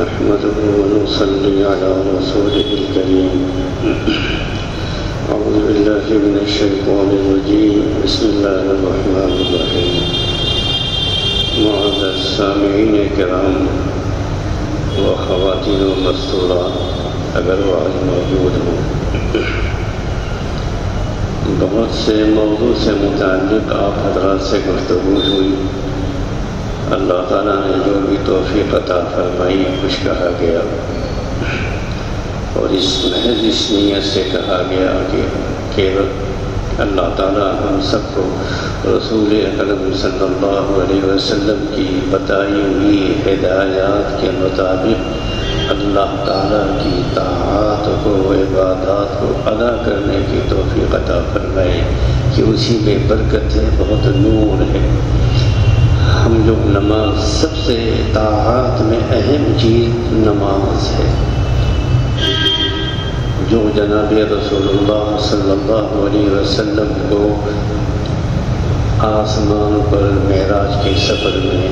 نحمده ونصلي على رسوله الكريم. أعوذ بالله من الشيطان الرجيم. بسم الله الرحمن الرحيم. معزز سامعین کرام و خواتین و مستورات اگر وہ آج موجود ہوں، بہت سے موضوع سے متعلق آپ حضرات سے گفتگو ہوئی. اللہ تعالیٰ نے جو بھی توفیق عطا فرمائی کچھ کہا گیا، اور اس محض اس نیت سے کہا گیا کہ اللہ تعالیٰ ہم سب کو رسول اکرم صلی اللہ علیہ وسلم کی بتائی ہوئی ہدایات کے مطابق اللہ تعالیٰ کی طاعات کو، عبادات کو ادا کرنے کی توفیق عطا فرمائے کہ اسی میں برکت ہے، بہت نور ہے. ہم جو نماز، سب سے طاعات میں اہم چیز نماز ہے، جو جناب رسول اللہ صلی اللہ علیہ وسلم کو آسمان پر معراج کے سفر میں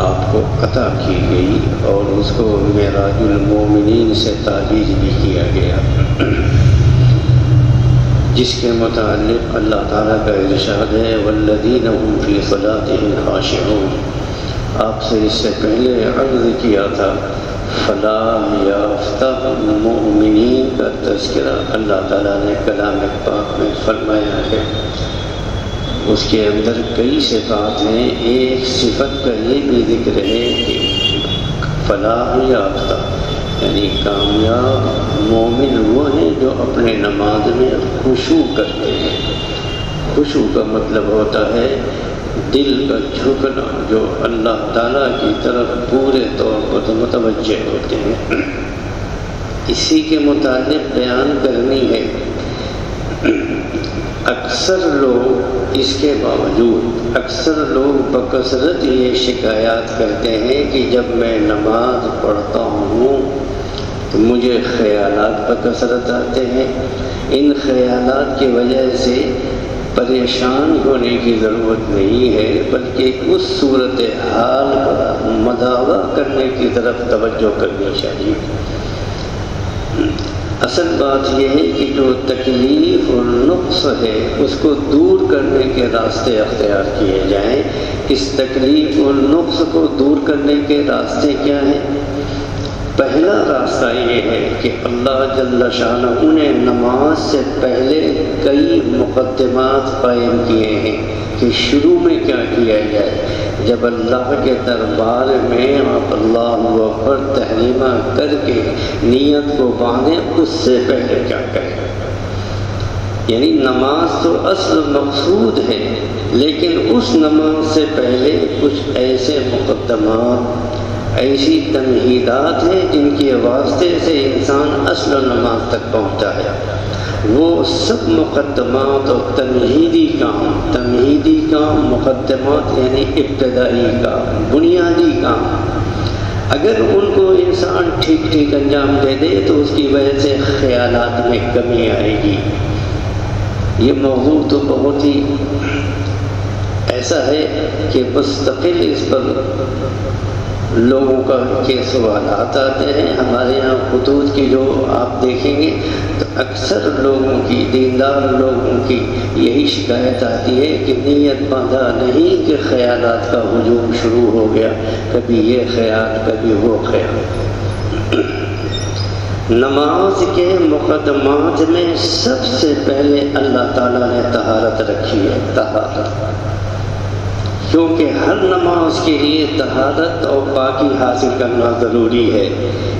آپ کو عطا کی گئی اور اس کو معراج المومنین سے تعبیر بھی کیا گیا، جس کے متعلق اللہ تعالیٰ کا ارشاد ہے والذین هم فی صلاتهم خاشعون. آپ سے اس سے پہلے عرض کیا تھا فلاح یافتہ مومنین کا تذکرہ اللہ تعالیٰ نے کلام پاک میں فرمایا ہے. اس کے اندر کئی صفات ہیں. ایک صفت کا یہ بھی ذکر ہے کہ فلاح یافتہ یعنی کامیاب مومن وہ ہیں جو اپنے نماز میں خشوع کرتے ہیں. خشوع کا مطلب ہوتا ہے دل کا جھکنا، جو اللہ تعالیٰ کی طرف پورے طور پر متوجہ ہوتے ہیں. اسی کے متعلق بیان کرنی ہے. اکثر لوگ اس کے باوجود، اکثر لوگ بکثرت یہ شکایات کرتے ہیں کہ جب میں نماز پڑھتا ہوں تو مجھے خیالات بکثرت آتے ہیں. ان خیالات کی وجہ سے پریشان ہونے کی ضرورت نہیں ہے، بلکہ اس صورت حال کا مداوع کرنے کی طرف توجہ کرنی چاہیے. اصل بات یہ ہے کہ جو تکلیف اور نقص ہے اس کو دور کرنے کے راستے اختیار کیے جائیں. اس تکلیف اور نقص کو دور کرنے کے راستے کیا ہیں؟ پہلا راستہ یہ ہے کہ اللہ جل شانہ نے نماز سے پہلے کئی مقدمات قائم کیے ہیں کہ شروع میں کیا کیا جائے. جب اللہ کے دربار میں آپ اللہ اکبر تحریمہ کر کے نیت کو باندھیں، اس سے پہلے کیا کریں. یعنی نماز تو اصل مقصود ہے، لیکن اس نماز سے پہلے کچھ ایسے مقدمات، ایسی تمہیدات ہیں جن کے واسطے سے انسان اصل نماز تک پہنچتا ہے. وہ سب مقدمات اور تمہیدی کام مقدمات یعنی ابتدائی کام، بنیادی کام، اگر ان کو انسان ٹھیک انجام دے دے تو اس کی وجہ سے خیالات میں کمی آئے گی. یہ موضوع تو بہت ہی ایسا ہے کہ مستقل اس پر لوگوں کے سوالات آتے ہیں. ہمارے یہاں خطوط کی جو آپ دیکھیں گے تو اکثر لوگوں کی، دیندار لوگوں کی یہی شکایت آتی ہے کہ نیت باندھا نہیں کہ خیالات کا ہجوم شروع ہو گیا، کبھی یہ خیال کبھی وہ خیال. نماز کے مقدمات میں سب سے پہلے اللہ تعالیٰ نے طہارت رکھی ہے. طہارت، کیونکہ ہر نماز کے لیے طہارت اور پاکی حاصل کرنا ضروری ہے.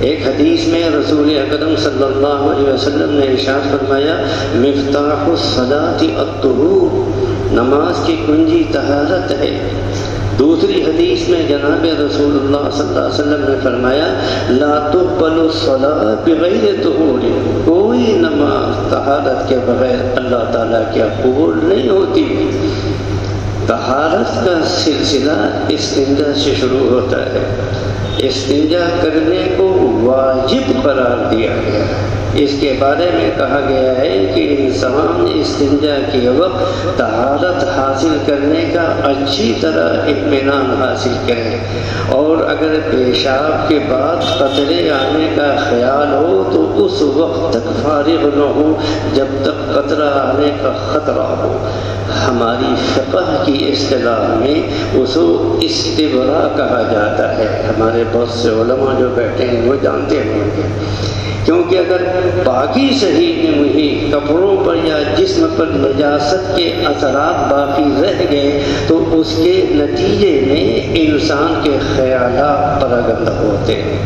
ایک حدیث میں رسول اکرم صلی اللہ علیہ وسلم نے ارشاد فرمایا مفتاح الصلاۃ الطہور، نماز کی کنجی طہارت ہے. دوسری حدیث میں جناب رسول اللہ صلی اللہ علیہ وسلم نے فرمایا لا تقبل الصلاۃ بغیر طہور، کوئی نماز طہارت کے بغیر اللہ تعالیٰ کے قبول نہیں ہوتی. طہارت کا سلسلہ استنجا سے شروع ہوتا ہے. استنجا کرنے کو واجب قرار دیا گیا ہے. اس کے بارے میں کہا گیا ہے کہ انسان استنجا کے وقت طہارت حاصل کرنے کا اچھی طرح اطمینان حاصل کرے، اور اگر پیشاب کے بعد قطرے آنے کا خیال ہو تو اس وقت تک فارغ نہ ہو جب تک قطرہ آنے کا خطرہ ہو۔ ہماری فقہ کی اصطلاح میں اسے استبراء کہا جاتا ہے۔ ہمارے بہت سے علماء جو بیٹھے ہیں وہ جانتے ہوں گے، کیونکہ اگر پاکی صحیح نہیں ہوئی، کپڑوں پر یا جسم پر نجاست کے اثرات باقی رہ گئے تو اس کے نتیجے میں انسان کے خیالات پراگندہ ہوتے ہیں۔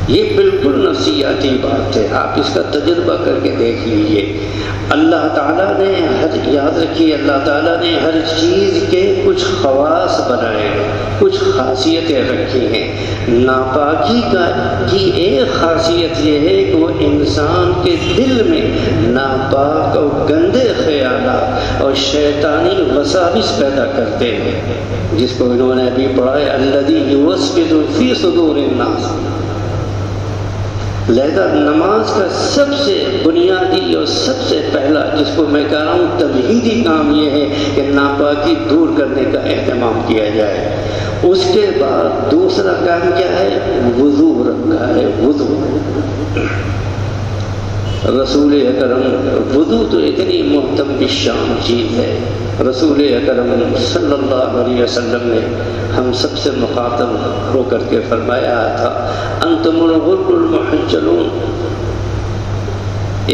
یہ بالکل نفسیاتی بات ہے، آپ اس کا تجربہ کر کے دیکھ لیجئے۔ اللہ تعالیٰ نے یاد رکھیے، اللہ تعالیٰ نے ہر چیز کے کچھ خواص بنائے ہیں، کچھ خاصیتیں رکھی ہیں۔ ناپاکی کی ایک خاصیت یہ ہے کہ وہ انسان کے دل میں ناپاک اور گندے خیالات اور شیطانی وساوس پیدا کرتے ہیں، جس کو انہوں نے ابھی پڑھا ہے الذی یوسوس فی صدور الناس۔ لہذا نماز کا سب سے بنیادی اور سب سے پہلا، جس کو میں کہہ رہا ہوں تمہیدی کام یہ ہے کہ ناپاکی دور کرنے کا اہتمام کیا جائے۔ اس کے بعد دوسرا کام کیا ہے؟ وضو رکھا ہے، وضو۔ رسول اکرم، وضو تو اتنی محترم شان چیز ہے، رسول اکرم صلی اللہ علیہ وسلم نے ہم سب سے مخاطب ہو کر کے فرمایا تھا انتم الغر المحجلون۔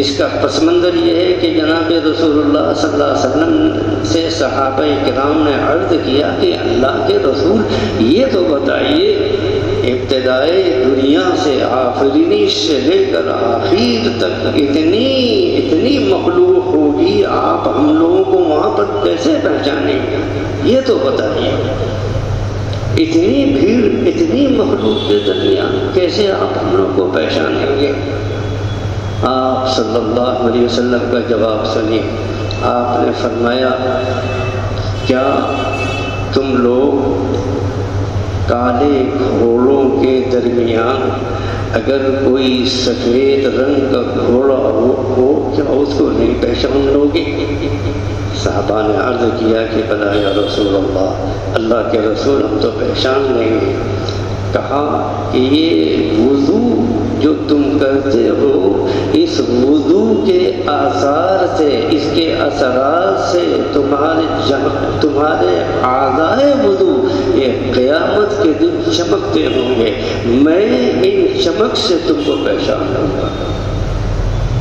اس کا پس منظر یہ ہے کہ جناب رسول اللہ صلی اللہ علیہ وسلم سے صحابہ کرام نے عرض کیا کہ اللہ کے رسول یہ تو بتائیے، ابتدائے دنیا سے آفرینی سے لے کر آخر تک اتنی مخلوق ہوگی، آپ ہم لوگوں کو وہاں پر کیسے پہچانیں گے؟ یہ تو بتائیے، اتنی بھیڑ، اتنی مخلوق کے درمیان کیسے آپ ہم لوگوں کو پہچانیں گے؟ آپ صلی اللہ علیہ وسلم کا جواب سنیے۔ آپ نے فرمایا کیا تم لوگ کالے گھوڑوں کے درمیان اگر کوئی سفید رنگ کا گھوڑا ہو کیا اس کو نہیں پہچان لو گے؟ صحابہ نے عرض کیا کہ بلا یا رسول اللہ، اللہ کے رسول ہم تو پہچان لیں گے۔ کہا کہ یہ وضو جو تم کرتے ہو، اس وضو کے آثار سے، اس کے اثرات سے تمہارے اعضائے وضو یہ قیامت کے دن چمکتے ہوں گے، میں ان چمک سے تم کو پہچان لوں گا،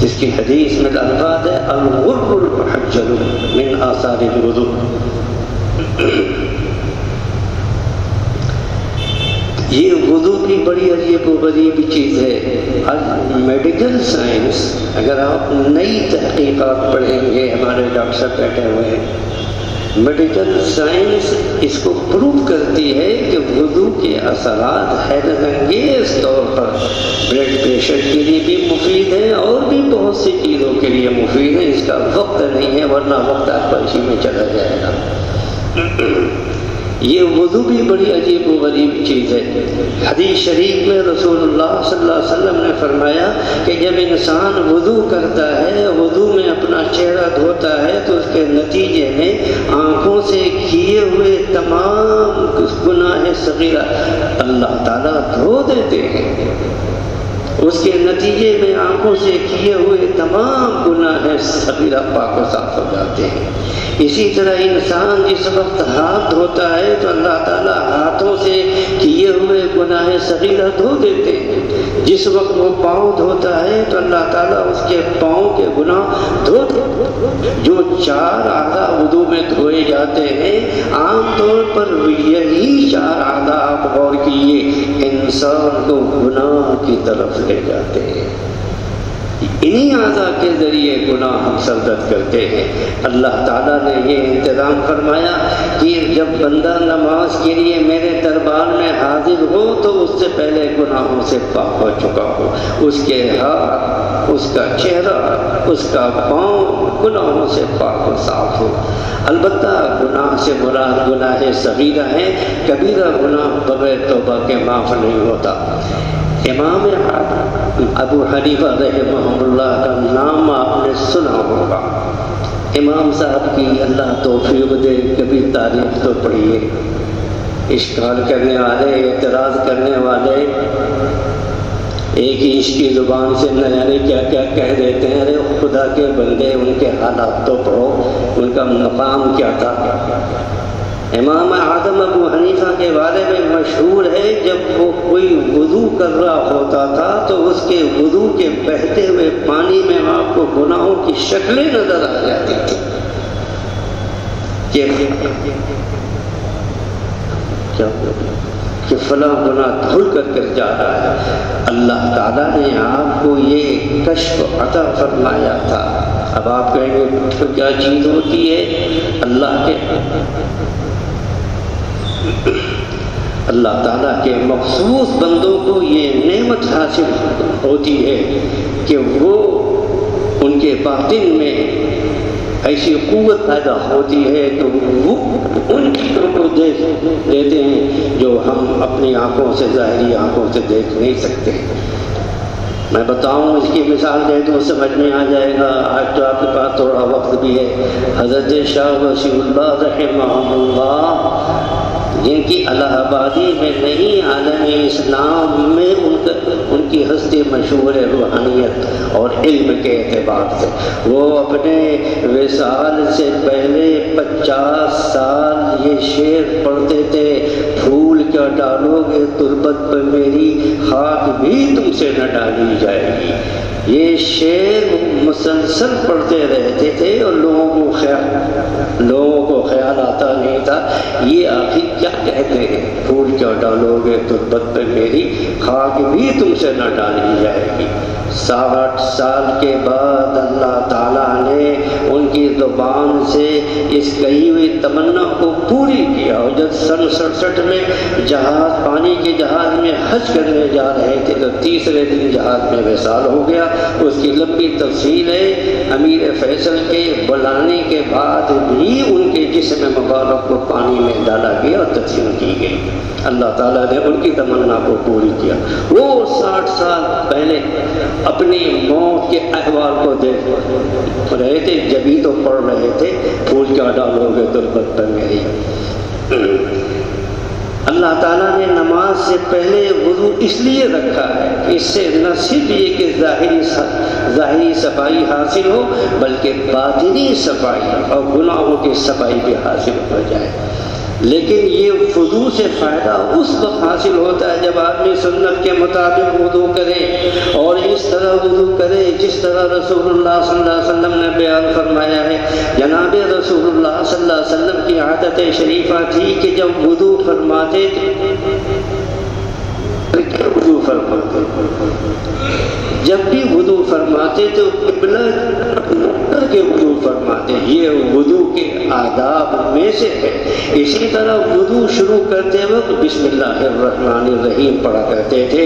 جس کی حدیث میں الفاظ ہے الغر المحجل من آثار الوضو۔ یہ وضو کی بڑی عجیب و غریب چیز ہے۔ میڈیکل سائنس، اگر آپ نئی تحقیقات پڑھیں گے، ہمارے ڈاکٹر صاحب بیٹھے ہوئے ہیں، میڈیکل سائنس اس کو پروو کرتی ہے کہ وضو کے اثرات حیرت انگیز طور پر بلڈ پریشر کے لیے بھی مفید ہیں اور بھی بہت سی چیزوں کے لیے مفید ہیں۔ اس کا وقت نہیں ہے، ورنہ وقت آپ کا اسی میں چلا جائے گا۔ یہ وضو بھی بڑی عجیب و غریب چیز ہے۔ حدیث شریف میں رسول اللہ صلی اللہ علیہ وسلم نے فرمایا کہ جب انسان وضو کرتا ہے، وضو میں اپنا چہرہ دھوتا ہے، تو اس کے نتیجے میں آنکھوں سے کیے ہوئے تمام گناہ صغیرہ اللہ تعالیٰ دھو دیتے ہیں۔ اس کے نتیجے میں آنکھوں سے کیے ہوئے تمام گناہ صغیرہ پاک و صاف ہو جاتے ہیں۔ اسی طرح انسان جس وقت ہاتھ دھوتا ہے تو اللہ تعالیٰ ہاتھوں سے کیے ہوئے گناہ صغیرہ دھو دیتے ہیں۔ جس وقت وہ پاؤں دھوتا ہے تو اللہ تعالیٰ اس کے پاؤں کے گناہ دھو دیتے۔ جو 4 اعضاء وضو میں دھوئے جاتے ہیں، عام طور پر یہی 4 اعضاء آپ غور کیجیے انسان کو گناہ کی طرف لے جاتے ہیں۔ انہی اعضاء کے ذریعے گناہ ہم سرزد کرتے ہیں۔ اللہ تعالیٰ نے یہ انتظام فرمایا کہ جب بندہ نماز کے لیے میرے دربار میں حاضر ہو تو اس سے پہلے گناہوں سے پاک ہو چکا ہو، اس کے ہاتھ، اس کا چہرہ، اس کا پاؤں گناہوں سے پاک و صاف ہو۔ البتہ گناہ سے مراد گناہ صغیرہ ہیں، کبیرہ گناہ بغیر توبہ کے معاف نہیں ہوتا۔ امام ابو حنیفہ رحمہ اللہ کا نام آپ نے سنا ہوگا۔ امام صاحب کی اللہ توفیق دے، کبھی تاریخ تو پڑھیے۔ اشکال کرنے والے، اعتراض کرنے والے ایک ہی انچ کی زبان سے نہ جانے کیا کیا کہہ دیتے ہیں۔ ارے خدا کے بندے، ان کے حالات تو پڑھو، ان کا مقام کیا تھا۔ امام اعظم ابو حنیفہ کے بارے میں مشہور ہے، جب وہ کوئی وضو کر رہا ہوتا تھا تو اس کے وضو کے بہتے ہوئے پانی میں آپ کو گناہوں کی شکلیں نظر آ جاتی تھیں کہ فلاں گناہ دھل کر جا رہا ہے۔ اللہ تعالیٰ نے آپ کو یہ کشف عطا فرمایا تھا۔ اب آپ کہیں گے تو کیا چیز ہوتی ہے؟ اللہ تعالیٰ کے مخصوص بندوں کو یہ نعمت حاصل ہوتی ہے کہ وہ ان کے باطن میں ایسی قوت پیدا ہوتی ہے تو وہ ان چیزوں کو دیکھ لیتے ہیں جو ہم اپنی آنکھوں سے، ظاہری آنکھوں سے دیکھ نہیں سکتے۔ میں بتاؤں، اس کی مثال دے تو سمجھ میں آ جائے گا۔ آج تو آپ کے پاس تھوڑا وقت بھی ہے۔ حضرت شاہ وسیع اللہ رحمہ اللہ، جن کی الہ آبادی میں نہیں، عالم اسلام میں ان کی ہستی مشہور ہے روحانیت اور علم کے اعتبار سے۔ وہ اپنے وصال سے پہلے 50 سال یہ شعر پڑھتے تھے، پھول کیا ڈالو گے تربت پہ میری، خاک بھی تم سے نہ ڈالی جائے گی۔ یہ شعر مسلسل پڑھتے رہتے تھے اور لوگوں کو خیال آتا نہیں تھا یہ آخر کیا کہتے ہیں، پھول کیا ڈالو گے تربت پہ میری، خاک بھی تم سے نہ ڈالی جائے گی۔ 60 سال کے بعد اللہ تعالیٰ نے ان کی زبان سے اس کہی ہوئی تمنا کو پوری کیا، اور جب سن 67 میں جہاز، پانی کے جہاز میں حج کرنے جا رہے تھے تو تیسرے دن جہاز میں وصال ہو گیا۔ اس کی لمبی تفصیل ہے۔ امیر فیصل کے بلانے کے بعد بھی ان کے جسم مبارک کو پانی میں ڈالا گیا اور تدفین کی گئی۔ اللہ تعالیٰ نے ان کی تمنا کو پوری کیا۔ وہ 60 سال پہلے اپنی موت کے احوال کو دیکھ رہے تھے، جبھی تو پڑھ رہے تھے پھول کیا ڈالو گے تربت پہ میری۔ اللہ تعالیٰ نے نماز سے پہلے وضو اس لیے رکھا ہے کہ اس سے نہ صرف یہ کہ ظاہری صفائی حاصل ہو، بلکہ باطنی صفائی اور گناہوں کی صفائی بھی حاصل ہو جائے۔ لیکن یہ وضو سے فائدہ اس وقت حاصل ہوتا ہے جب آدمی سنت کے مطابق وضو کرے اور اس طرح وضو کرے جس طرح رسول اللہ صلی اللہ علیہ وسلم نے بیان فرمایا ہے۔ جناب رسول اللہ صلی اللہ علیہ وسلم کی عادت شریفہ تھی کہ جب وضو فرماتے تھے، جب بھی وضو فرماتے تو قبلہ کر کے وضو فرماتے، یہ وضو کے آداب میں سے ہے۔ اسی طرح وضو شروع کرتے وقت بسم اللہ الرحمن الرحیم پڑھا کرتے تھے،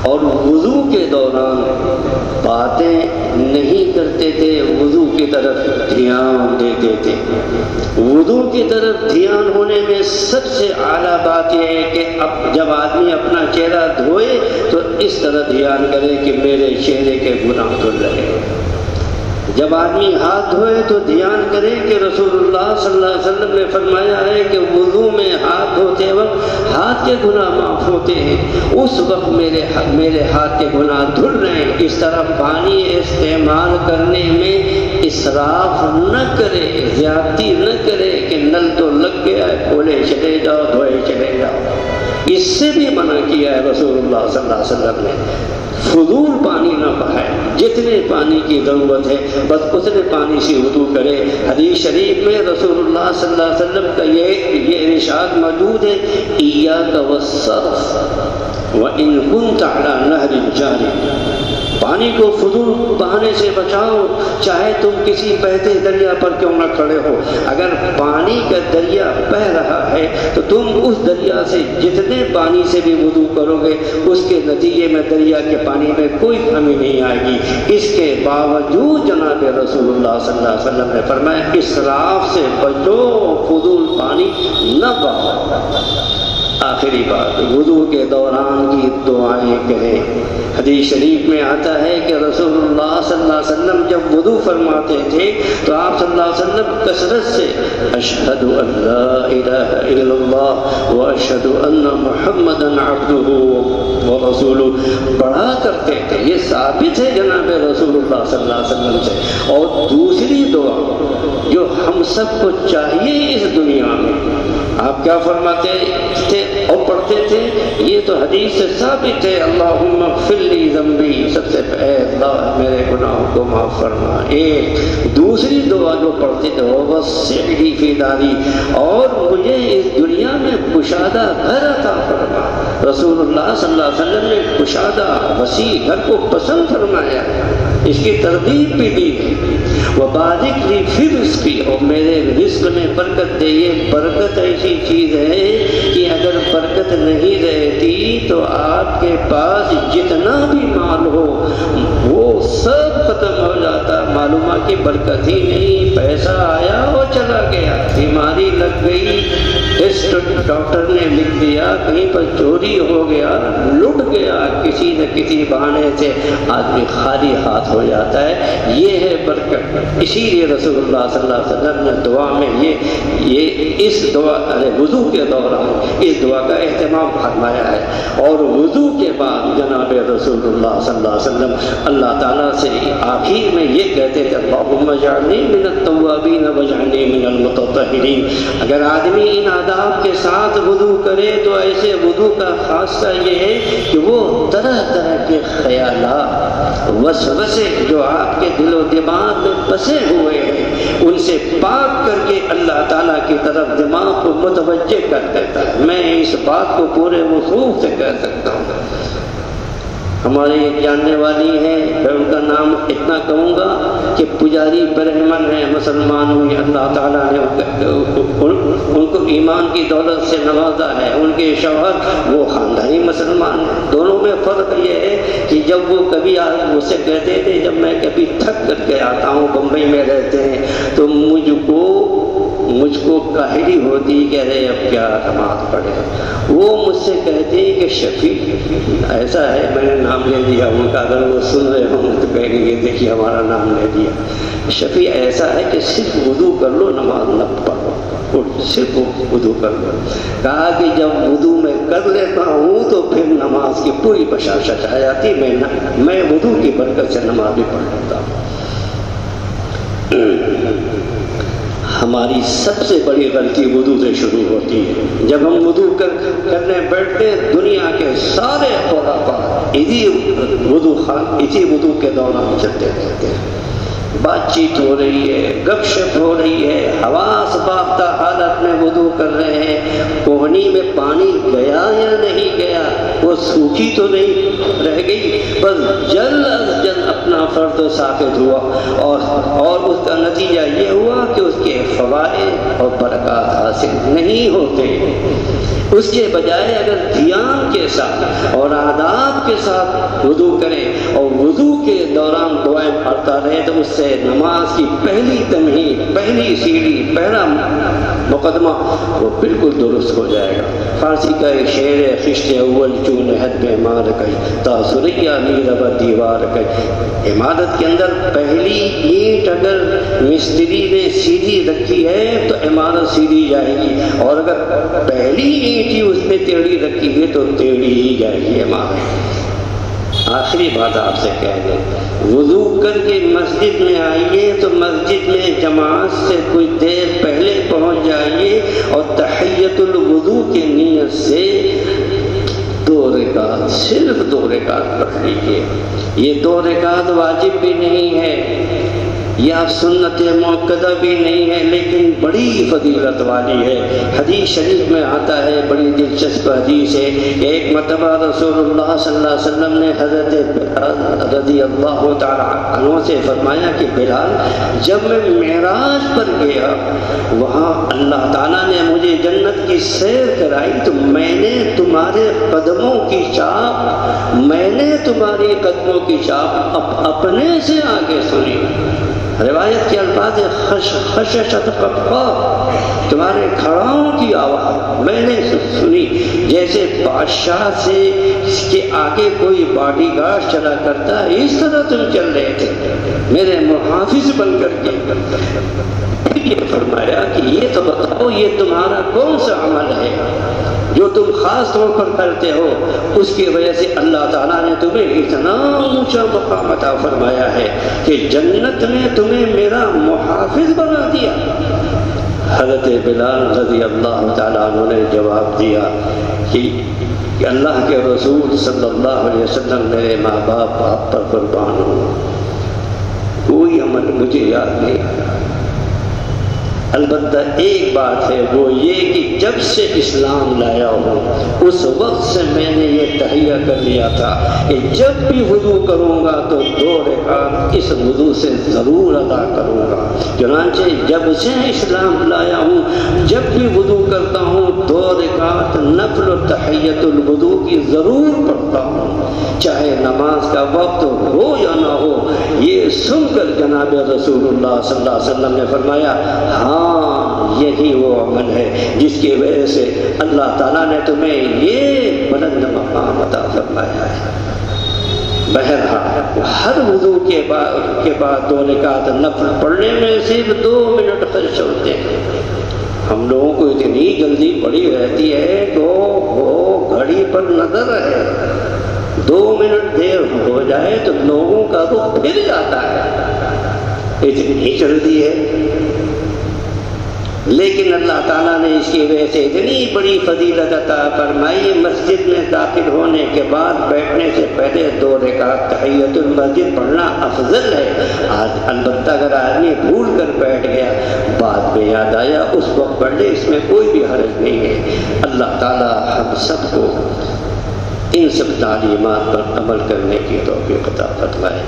اور وضو کے دوران باتیں نہیں کرتے تھے، وضو کی طرف دھیان دیتے تھے۔ وضو کی طرف دھیان ہونے میں سب سے اعلیٰ بات یہ ہے کہ اب جب آدمی اپنا چہرہ دھوئے تو اس طرح دھیان کرے کہ میرے چہرے کے گناہ دھل رہے ہیں۔ جب آدمی ہاتھ دھوئے تو دھیان کرے کہ رسول اللہ صلی اللہ علیہ وسلم نے فرمایا ہے کہ وضو میں ہاتھ دھوتے وقت ہاتھ کے گناہ معاف ہوتے ہیں، اس وقت میرے ہاتھ کے گناہ دھل رہے ہیں۔ اس طرح پانی استعمال کرنے میں اسراف نہ کرے، زیادتی نہ کرے کہ نل تو لگ گیا ہے کھولے چلے جاؤ دھوئے چلے جاؤ، اس سے بھی منع کیا ہے رسول اللہ صلی اللہ علیہ وسلم نے۔ فضول پانی نہ بہائے، جتنے پانی کی ضرورت ہے بس اتنے پانی سے وضو کرے۔ حدیث شریف میں رسول اللہ صلی اللہ علیہ وسلم کا یہ ارشاد موجود ہے، ایاک والصرف وان كنت على نهر جاری، پانی کو فضول بہانے سے بچاؤ، چاہے تم کسی بہتے دریا پر کیوں نہ کھڑے ہو۔ اگر پانی کا دریا بہہ رہا ہے تو تم اس دریا سے جتنے پانی سے بھی وضو کرو گے اس کے نتیجے میں دریا کے پانی میں کوئی کمی نہیں آئے گی۔ اس کے باوجود جناب رسول اللہ صلی اللہ علیہ وسلم نے فرمایا اسراف سے بچو، فضول پانی نہ بہاؤ۔ آخری بات، وضو کے دوران کی دعائیں کہیں۔ حدیث شریف میں آتا ہے کہ رسول اللہ صلی اللہ علیہ وسلم جب وضو فرماتے تھے تو آپ صلی اللہ علیہ وسلم کثرت سے اشہد ان لا الہ الا اللہ واشہد ان محمدا عبدہ ورسولہ پڑھا کرتے تھے۔ یہ ثابت ہے جناب رسول اللہ صلی اللہ علیہ وسلم سے۔ اور دوسری دعا جو ہم سب کو چاہیے اس دنیا میں، آپ کیا فرماتے تھے اور پڑھتے تھے؟ یہ تو حدیث سے ثابت ہے، اللہم اغفر لی ذنبی، سب سے اے اللہ میرے گناہوں کو معاف فرما۔ ایک دوسری دعا جو پڑھتے تھے ووسع لی فی داری، اور مجھے اس دنیا میں کشادہ گھر عطا فرما۔ رسول اللہ صلی اللہ علیہ وسلم نے کشادہ وسیع گھر کو پسند فرمایا، اس کی ترغیب بھی دی۔ وبارک لی فی رزقی، اور میرے رزق میں برکت دے۔ یہ برکت ایسی چیز ہے کہ اگر برکت نہیں رہتی تو آپ کے پاس جتنا بھی مال ہو وہ سب ختم ہو جاتا۔ معلومہ کی برکت ہی نہیں، پیسہ آیا اور چلا گیا، بیماری لگ گئی، ٹیسٹ ڈاکٹر نے لکھ دیا، کہیں پر چوری ہو گیا، لٹ گیا، کسی نہ کسی بہانے سے آدمی خالی ہاتھ ہو جاتا ہے۔ یہ ہے برکت۔ اسی لیے رسول اللہ صلی اللہ علیہ وسلم نے دعا میں یہ اس دعا وضو کے دوران اس دعا کا اہتمام فرمایا ہے۔ اور وضو کے بعد جناب رسول اللہ صلی اللہ علیہ وسلم اللہ تعالیٰ سے آخر میں یہ کہتے تھے اللہم اجعلنی من التوابین واجعلنی من المتطہرین۔ اگر آدمی ان آداب کے ساتھ وضو کرے تو ایسے وضو کا خاصہ یہ ہے کہ وہ طرح طرح کے خیالات، وسوسے جو آپ کے دل و دماغ میں بسے ہوئے ہیں ان سے پاک کر کے اللہ تعالیٰ کی طرف دماغ کو متوجہ کر دیتا ہے۔ میں اس بات کو پورے وصوف سے کہہ سکتا ہوں۔ ہمارے ایک جاننے والی ہیں، میں ان کا نام اتنا کہوں گا کہ پجاری برہمن ہیں، مسلمان ہوئی، اللہ تعالیٰ نے ان کو ایمان کی دولت سے نوازا ہے۔ ان کے شوہر وہ خاندانی مسلمان ہیں۔ دونوں میں فرق یہ ہے کہ جب وہ کبھی مجھ سے کہتے تھے جب میں کبھی تھک کر کے آتا ہوں، بمبئی میں رہتے ہیں، تو مجھ کو کاہلی ہوتی کہ ارے اب کیا نماز پڑھے۔ وہ مجھ سے کہتے ہیں کہ شفیع ایسا ہے، میں نے نام لے دیا ان کا، اگر وہ سن رہے ہوں تو کہیں گے دیکھیے ہمارا نام لے دیا۔ شفیع ایسا ہے کہ صرف وضو کر لو، نماز نہ پڑھو، صرف وضو کر لو۔ کہا کہ جب وضو میں کر لیتا ہوں تو پھر نماز کی پوری بشاشت آ جاتی، میں وضو کی برکت سے نماز بھی پڑھ لیتا ہوں۔ ہماری سب سے بڑی غلطی وضو سے شروع ہوتی ہے۔ جب ہم وضو کرنے بیٹھتے دنیا کے سارے خرافات اسی وضو کے دوران چلتے رہتے ہیں۔ بات چیت ہو رہی ہے، گپ شپ ہو رہی ہے، حواس باختہ حالت میں وضو کر رہے ہیں، کوہنی میں پانی گیا یا نہیں گیا، وہ سوکھی تو نہیں رہ گئی، بس جلد از جلد اپنا فرض ثابت ہوا، اور اس کا نتیجہ یہ ہوا کہ اس کے فوائد اور برکات حاصل نہیں ہوتے۔ اس کے بجائے اگر دھیان کے ساتھ اور آداب کے ساتھ وضو کریں اور وضو کے دوران دعائیں پڑھتا رہے تو اس سے نماز کی پہلی تمہید، پہلی سیڑھی، پہلا مقدمہ وہ بالکل درست ہو جائے گا۔ فارسی کا ایک شعر ہے، خشت اول چون حد بے مار کئی تاثریہ نیرب دیوار کئی۔ عمارت کے اندر پہلی اینٹ اگر مستری نے سیدھی رکھی ہے تو عمارت سیدھی جائے گی، اور اگر پہلی اینٹ ہی اس پہ ٹیڑھی رکھی ہے تو ٹیڑھی ہی جائے گی عمارت۔ آخری بات آپ سے کہہ دیں، وضو کر کے مسجد میں آئیے تو مسجد میں جماعت سے کچھ دیر پہلے پہنچ جائیے اور تحیت الوضو کی نیت سے 2 رکعت، صرف 2 رکعت پڑھ لیجیے۔ یہ 2 رکعت واجب بھی نہیں ہے، یا سنت مؤکدہ بھی نہیں ہے لیکن بڑی فضیلت والی ہے۔ حدیث شریف میں آتا ہے، بڑی دلچسپ حدیث ہے، ایک مرتبہ رسول اللہ صلی اللہ علیہ وسلم نے حضرت بلال رضی اللہ تعالیٰ عنہ سے فرمایا کہ بلال، جب میں معراج پر گیا وہاں اللہ تعالیٰ نے مجھے جنت کی سیر کرائی تو میں نے تمہارے قدموں کی چاپ اپنے سے آگے سنی۔ روایت کے الفاظ خششت قبقا، تمہارے کھڑاؤں کی آواز میں نے سنی، جیسے بادشاہ سے اس کے آگے کوئی باڈی گارڈ چلا کرتا ہے اس طرح تم چل رہے تھے میرے محافظ بن کر کے۔ یہ فرمایا کہ یہ تو بتاؤ یہ تمہارا کون سا عمل ہے جو تم خاص طور پر کرتے ہو، اس کی وجہ سے اللہ تعالیٰ نے تمہیں اتنا اونچا مقام عطا فرمایا ہے کہ جنت میں تمہیں میرا محافظ بنا دیا۔ حضرت بلال رضی اللہ تعالیٰ عنہ نے جواب دیا کہ اللہ کے رسول صلی اللہ علیہ وسلم میرے ماں باپ آپ پر قربان ہوں، کوئی عمل مجھے یاد نہیں۔ البتہ ایک بات ہے، وہ یہ کہ جب سے اسلام لایا ہوں اس وقت سے میں نے یہ تہیہ کر لیا تھا کہ جب بھی وضو کروں گا تو 2 رکعت اس وضو سے ضرور ادا کروں گا۔ چنانچہ جب سے اسلام لایا ہوں جب بھی وضو کرتا ہوں 2 رکعت نفل و تحیۃ الوضو کی ضرور پڑھتا ہوں، چاہے نماز کا وقت ہو یا نہ ہو۔ یہ سن کر جناب رسول اللہ صلی اللہ علیہ وسلم نے فرمایا، ہاں یہی وہ عمل ہے جس کی وجہ سے اللہ تعالیٰ نے تمہیں یہ بلند مقام عطا فرمایا ہے۔ بہرحال ہر وضو کے بعد 2 رکعت نفل پڑھنے میں صرف 2 منٹ خرچ ہوتے ہیں۔ ہم لوگوں کو اتنی جلدی پڑی رہتی ہے کہ وہ گھڑی پر نظر ہے، 2 منٹ دیر ہو جائے تو لوگوں کا رخ پھر جاتا ہے، اتنی جلدی ہے۔ لیکن اللہ تعالیٰ نے اس کی وجہ سے اتنی بڑی فضیلت عطا فرمائی، مسجد میں داخل ہونے کے بعد بیٹھنے سے پہلے 2 رکعت تحیۃ المسجد پڑھنا افضل ہے۔ البتہ اگر آدمی بھول کر بیٹھ گیا بعد میں یاد آیا اس وقت پڑھ لے، اس میں کوئی بھی حرج نہیں ہے۔ اللہ تعالیٰ ہم سب کو ان سب تعلیمات پر عمل کرنے کی توفیق عطا فرمائے۔